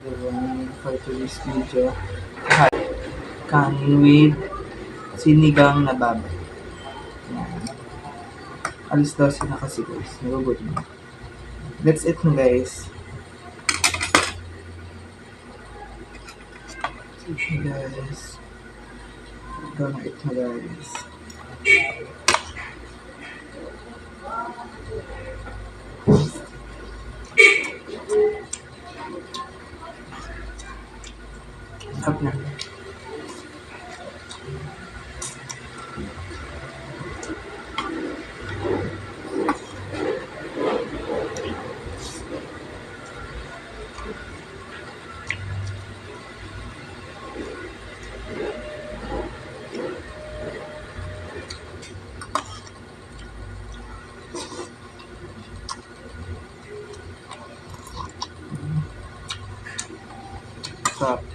Everyone, for today's video, kanin with sinigang na baboy. Yan. Alis daw sila kasi guys, nagugod na. That's it na guys. Guys. Ito na it na guys. Up na. Stop.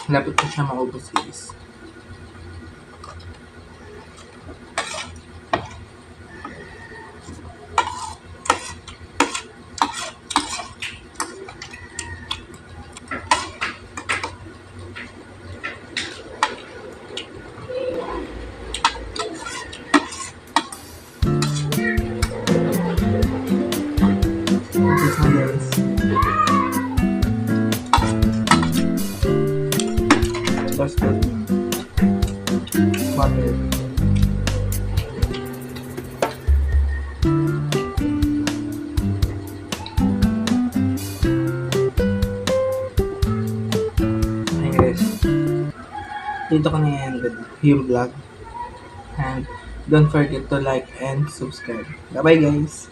Lapit ko siya maubos guys. Tapos ko butter. Hey guys, dito ko na yung vlog, and don't forget to like and subscribe. Bye bye guys.